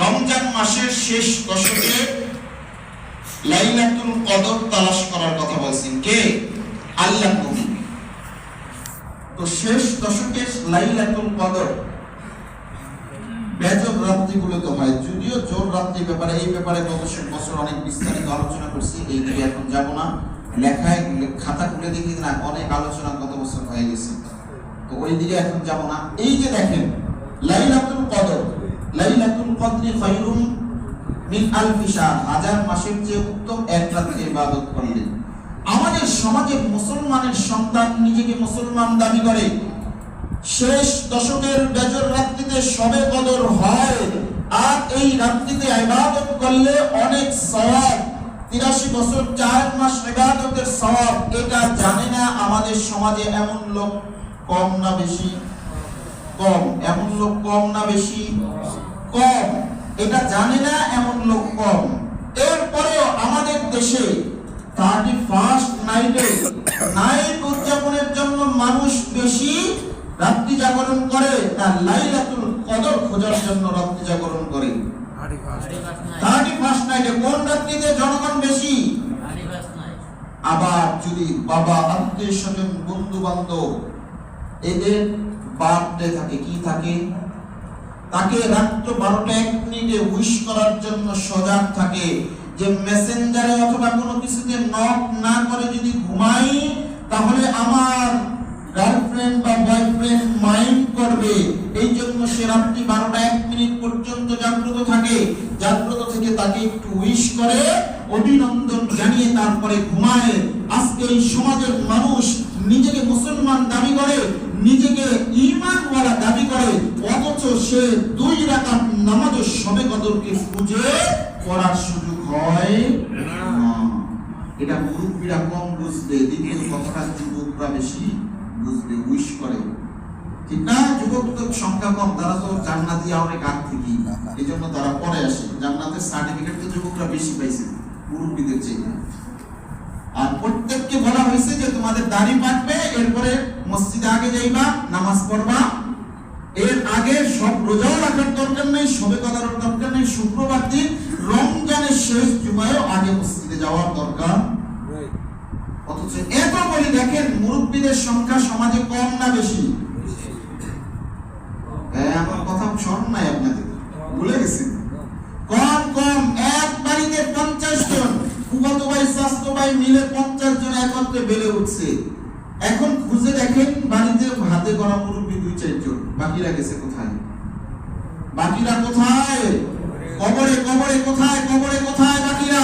রমজান মাসের শেষ দশকে লাইলাতুল কদর তালাশ করার কথা বলছেন কে? আল্লাহ নবী। তো শেষ দশকে লাইলাতুল কদর বেজর রাত্রিগুলোতে হয়, যদিও জোর রাত্রি ব্যাপারে এই ব্যাপারে গত বছর অনেক বিস্তারিত আলোচনা করছি, এই দিকে এখন যাব না। লেখায় খাতা খুলে দেখি না অনেক আলোচনা গত বছর হয়ে গেছে, তো ওই দিকে এখন যাব না। এই যে দেখেন লাইলাতুল কদর, লাইলাতুল কদরি খায়রুম মিন আলফি শাহর, হাজার মাসের চেয়ে উত্তম এক রাতে ইবাদত করলে। আমাদের সমাজে মুসলমানের সন্তান নিজেকে মুসলমান দাবি করে, শেষ দশকের বেজর রাত্রিতে শবে কদর হয়, আর এই রাত্রিতে ইবাদত করলে অনেক সওয়াব, 83 বছর 4 মাস ইবাদতের সওয়াব। এটা জানে না আমাদের সমাজে এমন লোক কম না বেশি? কম। এমন লোক কম না বেশি? কম। এটা জানে না এমন লোক কম। এরপরেও আমাদের দেশে 31st নাইট উদযাপনের জন্য মানুষ বেশি রাত্রি জাগরণ করে, তার লাইলাতুল কদর খোঁজার জন্য রাত্রি জাগরণ করে। 31st নাইটে কোন রাত্রিতে জনগণ বেশি? আবার যদি বাবা, আত্মীয় স্বজন, বন্ধু বান্ধব এদের বার্থডে থাকে, কি থাকে, তাকে রাত্র 12:01 উইশ করার জন্য সজাগ থাকে, যে মেসেঞ্জারে অথবা কোনো কিছুতে নক না করে যদি ঘুমাই তাহলে আমার গার্লফ্রেন্ড বা বয়ফ্রেন্ড মাইন্ড করবে। এই জন্য সে রাত্রি 12:01 পর্যন্ত জাগ্রত থাকে। জাগ্রত থেকে তাকে একটু উইশ করে, অভিনন্দন জানিয়ে তারপরে ঘুমায়। আজকে এই সমাজের মানুষ নিজেকে মুসলমান দাবি করে, নিজেকে ঈমানওয়ালা দাবি করে, অথচ সে 2 রাকাত নামাজে শবে কদরকে খুঁজে পড়ার সুযোগ হয় না। এটা মুরব্বীরা কম বুঝবে, দ্বিতীয় কথাটা যুবকরা বেশি বুঝবে, উইশ করে, ঠিক না? যুবক তো সংখ্যা কম, তারা তো জান্নাতি অনেক আগ থেকেই, এই জন্য তারা পরে আসে। জান্নাতের সার্টিফিকেট তো যুবকরা বেশি পাইছে মুরব্বীদের চেয়ে। আর প্রত্যেককে বলা হয়েছে যে তোমাদের দাড়ি পাকবে, এরপরে মসজিদে আগে যাইবা, নামাজ পড়বা। এর আগে সব রোজাও রাখার দরকার নেই, শবে কদরের দরকার নেই, শুক্রবার দিন রমজানের শেষ জুমায়ও আগে মসজিদে যাওয়ার দরকার। অথচ এত বলি দেখেন মুরব্বীদের সংখ্যা সমাজে কম না বেশি? আমার কথা শোন নাই আপনাদের, ভুলে গেছেন? কম কম। এক বাড়িতে 50 জন, ফুফাতো ভাই চাচাতো ভাই মিলে 50 জন একত্রে বেড়ে উঠছে। এখন খুঁজে দেখেন বাড়িতে হাতে গড়া মুরব্বী 2-4 জন, বাকিরা গেছে কোথায়? বাকিরা কোথায়? কবরে। কবরে কোথায়? কবরে কোথায় বাকিরা?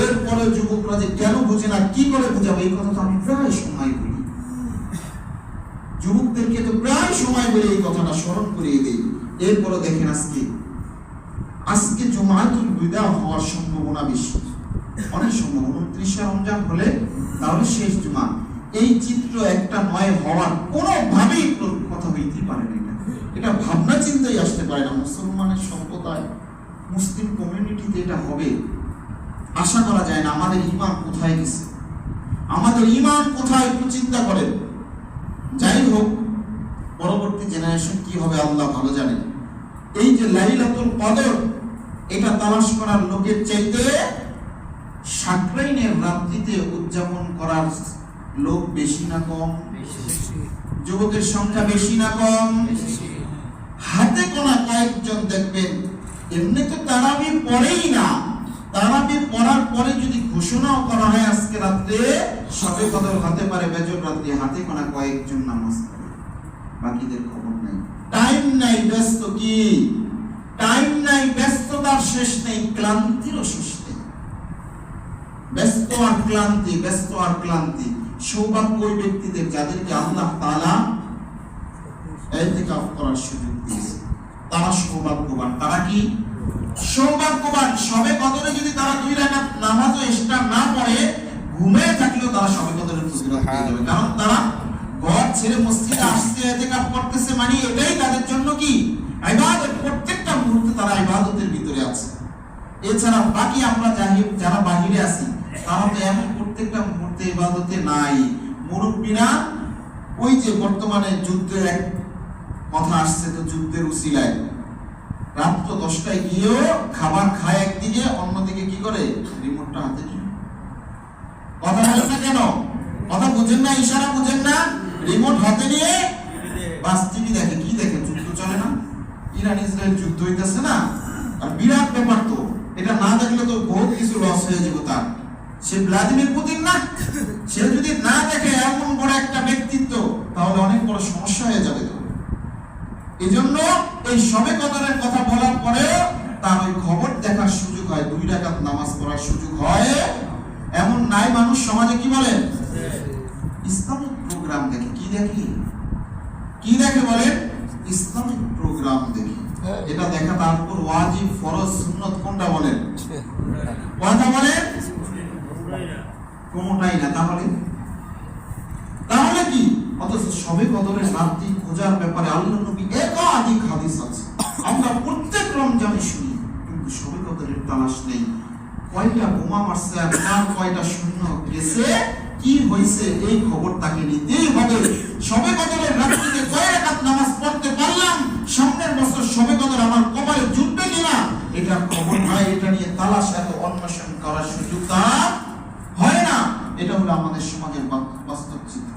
এরপরে যুবকরা যে কেন বুঝে না, কি করে বুঝাবো, এই কথা তো আমি প্রায় সময় বলি, যুবকদেরকে তো প্রায় সময় বলে এই কথাটা স্মরণ করিয়ে দেই। এরপরে দেখেন আজকে জুমাতুল বিদা হওয়ার সম্ভাবনা বেশি, অনেক সম্ভাবনা। 29 রমজান হলে তাহলে শেষ জুমা। এই চিত্র একটা নয় হওয়ার কোনোভাবেই কথা হইতে পারে না। এটা ভাবনা চিন্তাই আসতে পারে না মুসলমানের সম্প্রদায়, মুসলিম কমিউনিটিতে এটা হবে আশা করা যায় না। আমাদের ঈমান কোথায় গেছে? আমাদের ঈমান কোথায়? একটু চিন্তা করেন। যাই হোক, পরবর্তী জেনারেশন কি হবে আল্লাহ ভালো জানেন। এই যে লাইলাতুল কদর, এটা তালাশ করার লোকের চাইতে সাকরাইনের রাত্রিতে উদযাপন করার লোক বেশি না কম? যুবকের সংখ্যা বেশি না কম? হাতে গোনা কয়েকজন দেখবেন, এমনি তো তারাবি পড়েই না, তারাবি পড়ার পরে যদি ঘোষণাও করা হয় আজকে রাত্রে শবে কদর হতে পারে বেজর রাত্রে, হাতে গোনা কয়েকজন নামাজ পড়ে, বাকিদের খবর নাই। টাইম নাই, ব্যস্ত। কি টাইম নাই? ব্যস্ততার শেষ নেই, ক্লান্তিরও শেষ নেই। ব্যস্ত আর ক্লান্তি, ব্যস্ত আর ক্লান্তি। সৌভাগ্য ওই ব্যক্তিদের যাদেরকে আল্লাহ তাআলা ইতিকাফ করার সুযোগ দিয়েছে, তারা সৌভাগ্যবান। তারা কি সৌভাগ্যবান? শবে কদরে যদি তারা 2 রাকাত নামাজও এক্সট্রা না পড়ে, ঘুমিয়ে থাকলেও তারা শবে কদরের ফজিলত পেয়ে যাবে। কারণ তারা ঘর ছেড়ে মসজিদে আসছে, ইতিকাফ করতেছে, মানে এটাই তাদের জন্য কি ইবাদত। প্রত্যেকটা মুহূর্তে তারা ইবাদতের ভিতরে আছে। এছাড়া বাকি আমরা যারা বাহিরে আছি, তারা তো এমন প্রত্যেকটা মুহূর্তে ইবাদতে নাই। মুরব্বীরা ওই যে বর্তমানে যুদ্ধের কথা আসছে তো যুদ্ধের উসিলায়, রাত্র 10টায় গিয়েও খাবার খায় একদিকে, অন্যদিকে কি করে রিমোটটা হাতে নিয়ে। কথা বলেন না কেন? কথা বুঝেন না? ইশারা বুঝেন না? রিমোট হাতে নিয়ে বাস টিভি দেখে। কি দেখে? যুদ্ধ চলে না? ইরান ইসরায়েল যুদ্ধ হইতেছে না? আর বিরাট ব্যাপার তো, এটা না দেখলে তো বহুত কিছু লস হয়ে যাবে তার। সে ভ্লাদিমির পুতিন না, সে যদি না দেখে এমন বড় একটা ব্যক্তিত্ব, তাহলে অনেক বড় সমস্যা হয়ে যাবে তো। এই জন্য এই শবে কদরের কথা বলার পরে তার ওই খবর দেখার সুযোগ হয়, 2 রাকাত নামাজ পড়ার সুযোগ হয়। এমন নাই মানুষ সমাজে কি বলেন ইসলামিক প্রোগ্রাম দেখে। কি দেখি? কি দেখে বলেন? ইসলামিক প্রোগ্রাম দেখি। এটা দেখা তার উপর ওয়াজিব, ফরজ, সুন্নত কোনটা বলেন? কথা বলেন কোনটাই না। তাহলে কি? অথচ শবে কদরের রাতটি খোঁজার ব্যাপারে আল্লাহর নবী একাধিক হাদিস আছে, আমরা প্রত্যেক রমজানে শুনি, কিন্তু শবে কদরের তালাশ নেই। কয়টা বোমা মারছে আর কার কয়টা শূন্য গেছে, কি হয়েছে, এই খবর তাকে নিতেই হবে। শবে কদরের রাত্রিতে কয় রাকাত নামাজ পড়তে পারলাম, সামনের বছর শবে কদর আমার কপালে জুটবে কিনা, এটা খবর নয়। এটা নিয়ে তালাশ, এত অন্বেষণ করার সুযোগ তার হয় না। এটা হলো আমাদের সমাজের বাস্তব চিত্র।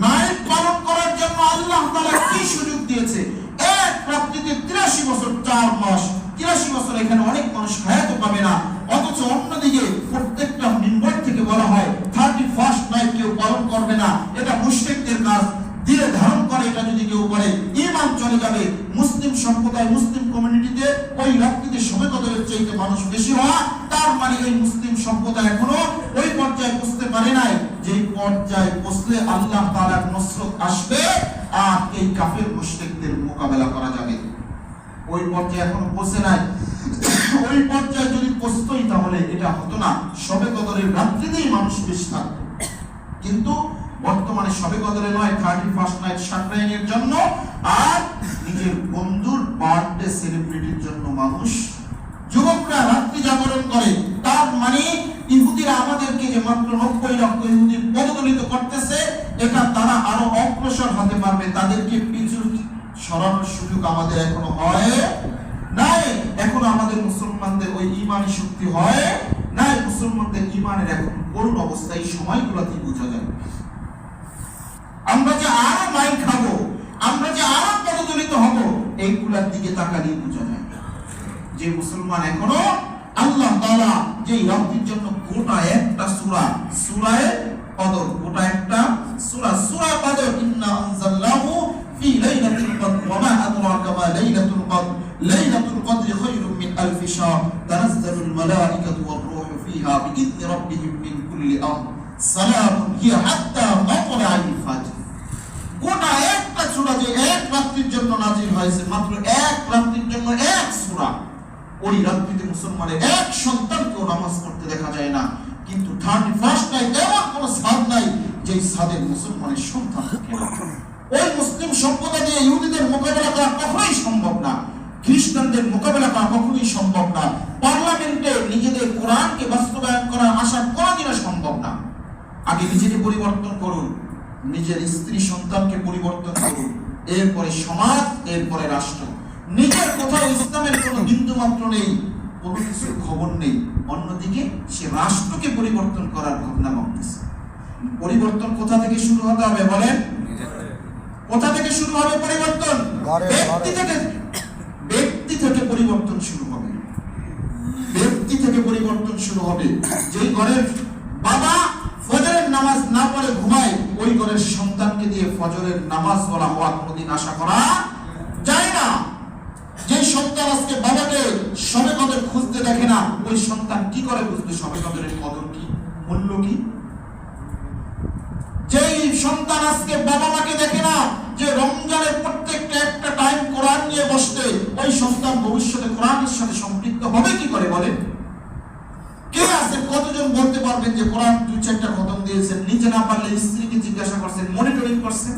নাইট পালন করার জন্য আল্লাহ তাআলা কি সুযোগ দিয়েছে? এক রাত্রিতে 83 বছর 4 মাস, 83 বছর এখানে অনেক মানুষ হায়াত পাবে না। অথচ অন্যদিকে প্রত্যেকটা মিম্বর থেকে বলা হয় 31st নাইট কেউ পালন করবে না, এটা মুশরিকদের কাজ। দিলে ধারণ করে এটা যদি কেউ করে ঈমান চলে যাবে। মুসলিম সম্প্রদায়, মুসলিম কমিউনিটিতে ওই রাত্রিতে শবে কদরের চাইতে মানুষ বেশি হওয়া, তার মানে এই মুসলিম সম্প্রদায় এখনো ওই পর্যায়ে পৌঁছতে পারে নাই, যেই পর্যায়ে পৌঁছলে আল্লাহ তাআলার নসরত আসবে আর এই কাফের মুশরিকদের মোকাবেলা করা যাবে। ওই পর্যায়ে এখনো পৌঁছে নাই। ওই পর্যায়ে যদি পৌঁছতই তাহলে এটা হতো না, শবে কদরের রাত্রিতেই মানুষ বেশি থাকতো। কিন্তু বর্তমানে শবে কদরে নয়, 31st নাইট সাকরাইনের জন্য আর নিজের বন্ধুর বার্থডে সেলিব্রিটির জন্য মানুষ, যুবকরা রাত্রি জাগরণ করে। তার মানে ইহুদিরা আমাদেরকে যে মাত্র 90 লক্ষ ইহুদি পদদলিত করতেছে, এটা তারা আরো অগ্রসর হতে পারবে। তাদেরকে পিছু সরানোর সুযোগ আমাদের এখনো হয় নাই। এখনো আমাদের মুসলমানদের ওই ঈমানি শক্তি হয় নাই। মুসলমানদের ঈমানের এখন করুণ অবস্থা এই সময়গুলোতেই বোঝা যায়। আমরা যে আরো মাইর খাবো, আমরা যে আরো পদদলিত হব, এইগুলার দিকে তাকালেই বোঝা যায় যে মুসলমান এখনো আল্লাহ তাআলা যেই রাত্রির জন্য গোটা একটা সূরা, সূরায়ে কদর, গোটা একটা সূরা, সূরা কদর, ইন্না আনজালনাহু ফি লাইলাতুল কদর ওয়া মা আদরাকা মা লাইলাতুল কদর লাইলাতুল কদরি খায়রুম মিন আলফি শাহর তানাজ্জালুল মালায়েকাতু ওয়ার রূহু ফিহা বিইذনি রাব্বিহিম মিন কুল্লি আমর সালামুন হিয়া হাত্তা মাতলা'il ফাজর। গোটা একটা সূরা যে এক রাত্রির জন্য নাযিল হয়েছে, মাত্র এক রাত্রির জন্য এক সূরা, ওই রাত্রিতে মুসলমানের এক সন্তানকেও নামাজ পড়তে দেখা যায় না। কিন্তু 31st নাইট এমন কোন সাদ নাই যে সাদের মুসলমানের সন্তান থাকে না। ওই মুসলিম সম্প্রদায় দিয়ে ইহুদিদের মোকাবেলা করা কখনোই সম্ভব না, খ্রিস্টানদের মোকাবেলা করা কখনোই সম্ভব না, পার্লামেন্টে নিজেদের কোরআনকে বাস্তবায়ন করা আশা কোনোদিনও সম্ভব না। আগে নিজেকে পরিবর্তন করুন, নিজের স্ত্রী সন্তানকে পরিবর্তন করুন, এরপরে সমাজ, এরপরে রাষ্ট্র। নিজের কোথাও ইসলামের কোনো বিন্দু মাত্র নেই, কোনো কিছুর খবর নেই, অন্যদিকে সে রাষ্ট্রকে পরিবর্তন করার ভাবনা ভাবতেছে। পরিবর্তন কোথা থেকে শুরু হতে হবে বলেন? কোথা থেকে শুরু হবে পরিবর্তন? ব্যক্তি থেকে পরিবর্তন শুরু হবে। ব্যক্তি থেকে পরিবর্তন শুরু হবে। যেই ঘরের বাবা ফজরের নামাজ না পড়ে ঘুমায়, ওই ঘরের সন্তানকে দিয়ে ফজরের নামাজ পড়া হওয়া কোনোদিন আশা করা যায় না। যে সন্তান আজকে বাবাকে শবে কদর খুঁজতে দেখে না, ওই সন্তান কি করে বুঝবে শবে কদরের কদর কি, মূল্য কি? যেই সন্তান আজকে বাবা মাকে দেখে না, যে রমজানের প্রত্যেকটা একটা টাইম কোরআন নিয়ে বসতে, ওই সন্তান ভবিষ্যতে কোরআনের সাথে সম্পৃক্ত হবে কি করে বলেন? কে আছে? কতজন বলতে পারবেন যে কোরআন 2-4টা খতম দিয়েছেন, নিজে না পারলে স্ত্রীকে জিজ্ঞাসা করছেন, মনিটরিং করছেন?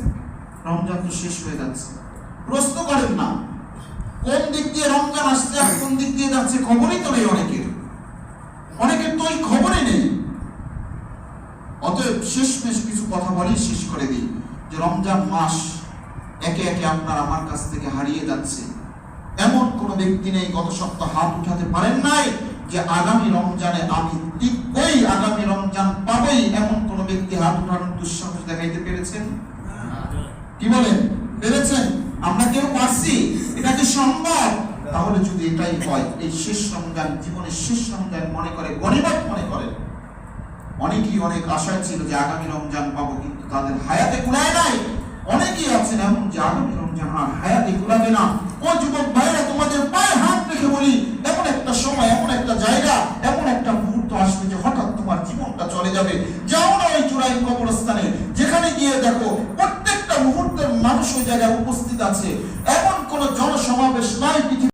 রমজান তো শেষ হয়ে যাচ্ছে, প্রশ্ন করেন না কোন দিক দিয়ে রমজান আসছে আর কোন দিক দিয়ে যাচ্ছে, খবরই তো নেই অনেকের তো ওই খবরই নেই। অতএব শেষমেশ কিছু কথা বলি, শেষ করে দিই যে রমজান মাস একে একে আপনার আমার কাছ থেকে হারিয়ে যাচ্ছে। এমন কোন ব্যক্তি নেই গত সপ্তাহ হাত উঠাতে পারেন নাই যে আগামী রমজানে আমি টিকবই, আগামী রমজান পাবই, এমন কোন ব্যক্তি হাত উঠানোর দুঃসাহস দেখাইতে পেরেছেন? কি বলেন, পেরেছেন? আমরা কেউ পারছি? এটা কি সম্ভব? তাহলে যদি এটাই হয়, এই শেষ রমজান, জীবনের শেষ রমজান মনে করে, গনিমত মনে করে। অনেকেই অনেক আশায় ছিল যে আগামী রমজান পাবো, কিন্তু তাদের হায়াতে কুলায় নাই। অনেকেই আছেন এমন যে আগামী রমজান আর হায়াতে কুলাবে না। ও যুবক ভাইরা, তোমাদের পায়ে হাত রেখে বলি, এমন একটা সময়, এমন